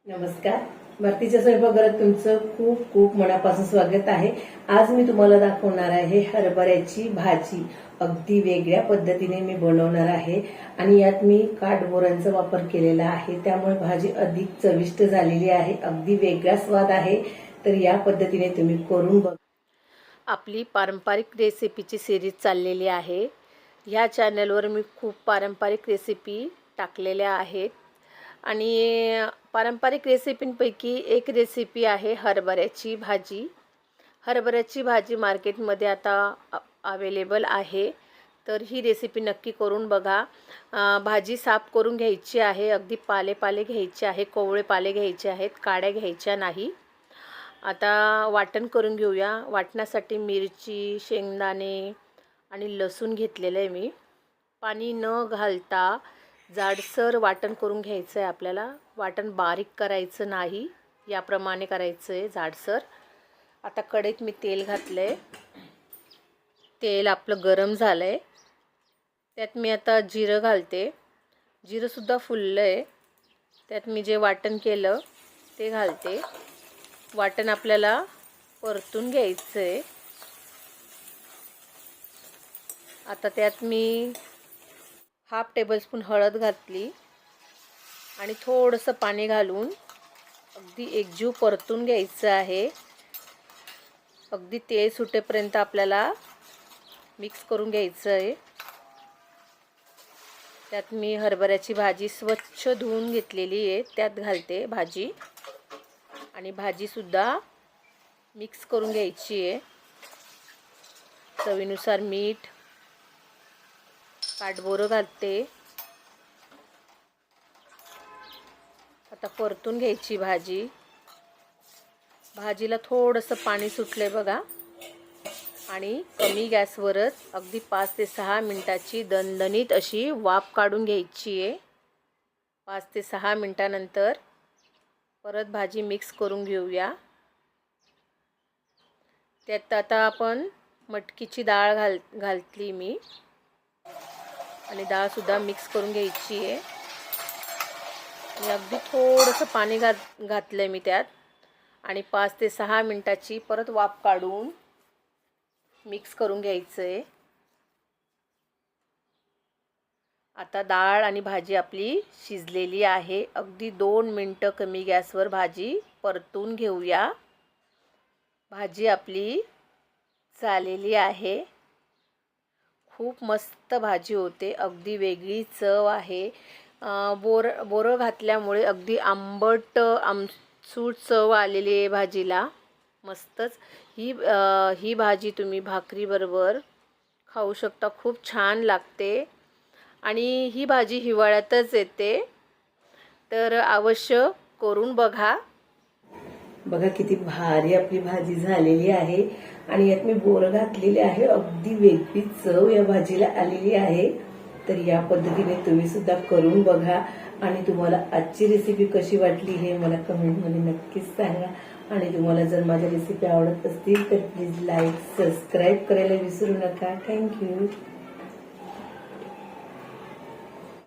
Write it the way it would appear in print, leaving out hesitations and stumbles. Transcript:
नमस्कार. भारतीच्या स्वयंपाकघरात तुमचं खूप खूप मनापासून स्वागत आहे. आज मी तुम्हाला दाखवणार आहे हरभऱ्याची भाजी. अगदी वेगळ्या पद्धतीने मी बनवणार आहे आणि यात मी काठबोरांचा वापर केलेला आहे, त्यामुळे भाजी अधिक चविष्ट झालेली आहे. अगदी वेगळा स्वाद आहे. तर या पद्धतीने तुम्ही करून बघा. आपली पारंपरिक रेसिपीची सिरीज चाललेली आहे. ह्या चॅनलवर मी खूप पारंपरिक रेसिपी टाकलेल्या आहेत आणि पारंपरिक रेसिपींपैकी एक रेसिपी आहे हरभऱ्याची भाजी. हरभऱ्याची भाजी मार्केटमध्ये आता अवेलेबल आहे, तर ही रेसिपी नक्की करून बघा. भाजी साफ करून घ्यायची आहे. अगदी पाले घ्यायचे आहे, कोवळे पाले घ्यायचे आहेत, काड्या घ्यायच्या नाही. आता वाटण करून घेऊया. वाटण्यासाठी मिरची, शेंगदाणे आणि लसूण घेतलेलं आहे मी. पाणी न घालता जाडसर वाटण करून घ्यायचं आहे आपल्याला. वाटण बारीक करायचं नाही, याप्रमाणे करायचं आहे जाडसर. आता कढईत मी तेल घातलं आहे. तेल आपलं गरम झालं आहे. त्यात मी आता जिरं घालते. जिरंसुद्धा फुललं आहे. त्यात मी जे वाटण केलं ते घालते. वाटण आपल्याला परतून घ्यायचं आहे. आता त्यात मी हाफ टेबलस्पून हळद घातली आणि थोडंसं पाणी घालून अगदी एकजीव परतून घ्यायचं आहे. अगदी तेल सुटेपर्यंत आपल्याला मिक्स करून घ्यायचं आहे. त्यात मी हरभऱ्याची भाजी स्वच्छ धुवून घेतलेली आहे, त्यात घालते भाजी आणि भाजीसुद्धा मिक्स करून घ्यायची आहे. चवीनुसार मीठ, काठबोरं घालते. आता परतून घ्यायची भाजी. भाजीला थोडंसं पाणी सुटलंय बघा आणि कमी गॅसवरच अगदी 5 ते 6 मिनिटाची दणदणीत अशी वाफ काढून घ्यायची आहे. 5 ते 6 मिनिटानंतर परत भाजी मिक्स करून घेऊया. त्यात आता आपण मटकीची डाळ घातली मी आणि डाळसुद्धा मिक्स करून घ्यायची आहे. आणि अगदी थोडंसं पाणी घातलं आहे मी त्यात आणि 5 ते 6 मिनिटाची परत वाफ काढून मिक्स करून घ्यायचं आहे. आता डाळ आणि भाजी आपली शिजलेली आहे. अगदी 2 मिनटं कमी गॅसवर भाजी परतून घेऊया. भाजी आपली झालेली आहे. खूप मस्त भाजी होते. अगदी वेगळी चव आहे. बोरं घातल्यामुळे अगदी आंबट आमसूट चव आलेली आहे भाजीला. मस्तच. ही भाजी तुम्ही भाकरीबरोबर खाऊ शकता. खूप छान लागते आणि ही भाजी हिवाळ्यातच येते, तर अवश्य करून बघा. बघा किती भारी आपली भाजी झालेली आहे आणि यात मी बोरं घातलेले आहे. अगदी वेगळी चव या भाजीला आलेली आहे. तर या पद्धतीने तुम्ही सुद्धा करून बघा आणि तुम्हाला आजची रेसिपी कशी वाटली हे मला कमेंटमध्ये नक्कीच सांगा. आणि तुम्हाला जर माझ्या रेसिपी आवडत असतील तर प्लीज लाईक, सबस्क्राईब करायला विसरू नका. थँक्यू.